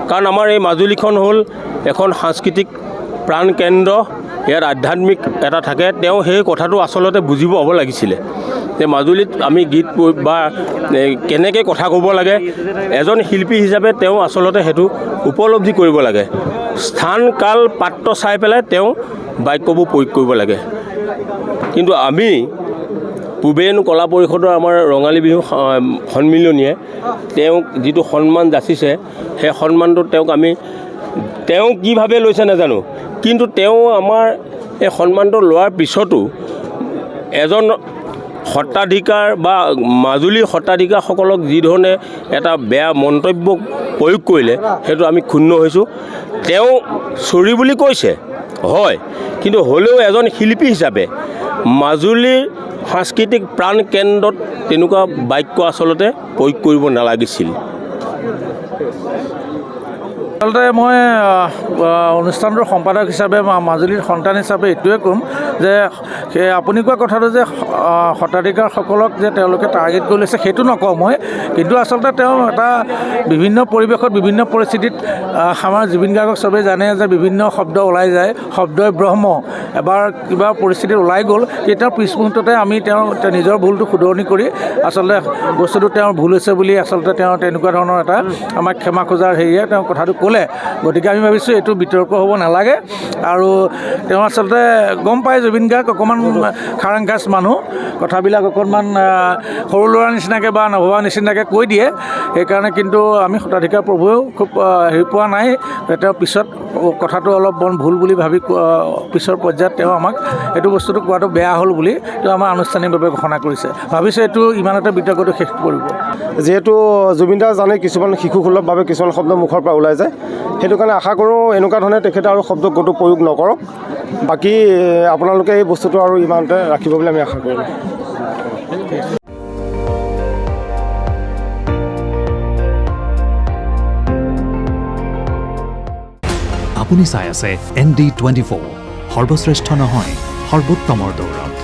কাৰণ আমাৰ এই মাজুলীখন হ'ল এখন সাংস্কৃতিক প্ৰাণকেন্দ্ৰ, ইয়াত আধ্যাত্মিক এটা থাকে। তেওঁ সেই কথাটো আচলতে বুজিব হ'ব লাগিছিলে যে মাজুলীত আমি গীত বা কেনেকৈ কথা ক'ব লাগে, এজন শিল্পী হিচাপে তেওঁ আচলতে সেইটো উপলব্ধি কৰিব লাগে। স্থান কাল পাত্ৰ চাই পেলাই তেওঁ বাক্যবোৰ প্ৰয়োগ কৰিব লাগে। কিন্তু আমি পূবেন কলা পৰিষদৰ আমাৰ ৰঙালী বিহু সন্মিলনীয়ে তেওঁক যিটো সন্মান যাচিছে, সেই সন্মানটো তেওঁ কিভাৱে লৈছে নাজানো, কিন্তু তেওঁ আমাৰ এই সন্মানটো লোৱাৰ পিছতো এজন সত্ৰাধিকাৰ বা মাজুলীৰ সত্ৰাধিকাৰসকলক যিধৰণে এটা বেয়া মন্তব্য প্ৰয়োগ কৰিলে, সেইটো আমি ক্ষুণ্ণ হৈছোঁ। তেওঁ চৰি বুলি কৈছে হয়, কিন্তু হ'লেও এজন শিল্পী হিচাপে মাজুলীৰ সাংস্কৃতিক প্ৰাণকেন্দ্ৰত তেনেকুৱা বাক্য আচলতে প্ৰয়োগ কৰিব নালাগিছিল। আচলতে মই অনুষ্ঠানটোৰ সম্পাদক হিচাপে মাজুলীৰ সন্তান হিচাপে এইটোৱে ক'ম যে আপুনি কোৱা কথাটো যে সত্ৰাধিকাৰসকলক যে তেওঁলোকে টাৰ্গেট কৰি লৈছে, সেইটো নকওঁ মই। কিন্তু আচলতে তেওঁ এটা বিভিন্ন পৰিৱেশত বিভিন্ন পৰিস্থিতিত আমাৰ জুবিন গাৰ্গক চবেই জানে যে বিভিন্ন শব্দ ওলাই যায়, শব্দই ব্ৰহ্ম। এবাৰ কিবা পৰিস্থিতিত ওলাই গ'ল, তেতিয়া পিছ মুহূৰ্ততে আমি তেওঁ নিজৰ ভুলটো শুধৰণি কৰি আচলতে বস্তুটো তেওঁৰ ভুল হৈছে বুলি আচলতে তেওঁ তেনেকুৱা ধৰণৰ এটা আমাক ক্ষমা খোজাৰ হেৰিয়ে তেওঁ কথাটো ক'লে। গতিকে আমি ভাবিছোঁ এইটো বিতৰ্ক হ'ব নালাগে। আৰু তেওঁ আচলতে গম পায় জুবিন গাৰ্গ অকণমান খাৰাংখাচ মানুহ, কথাবিলাক অকণমান সৰু ল'ৰাৰ নিচিনাকৈ বা নভবা নিচিনাকৈ কৈ দিয়ে। সেইকাৰণে কিন্তু আমি সত্ৰাধিকাৰ প্ৰভুৱেও খুব হেৰি পোৱা নাই। তেওঁ পিছত কথাটো অলপ ভুল বুলি ভাবি পিছৰ পৰ্যায়ত তেওঁ আমাক এইটো বস্তুটো কোৱাটো বেয়া হ'ল বুলি তেওঁ আমাৰ আনুষ্ঠানিকভাৱে ঘোষণা কৰিছে। ভাবিছোঁ এইটো ইমানতে বিতৰ্কটো শেষ কৰিব। যিহেতু জুবিনদাৰ জানে কিছুমান শিশুসুলভভাৱে কিছুমান শব্দ মুখৰ পৰা ওলাই যায়, সেইটো কাৰণে আশা কৰোঁ এনেকুৱা ধৰণে তেখেতে আৰু শব্দ ক'তো প্ৰয়োগ নকৰক। বাকী আপোনালোকে এই বস্তুটো আৰু ইমানতে ৰাখিব বুলি আমি আশা কৰিম। আপুনি চাই আছে ND24, সৰ্বশ্ৰেষ্ঠ নহয় সৰ্বোত্তমৰ দৌৰত।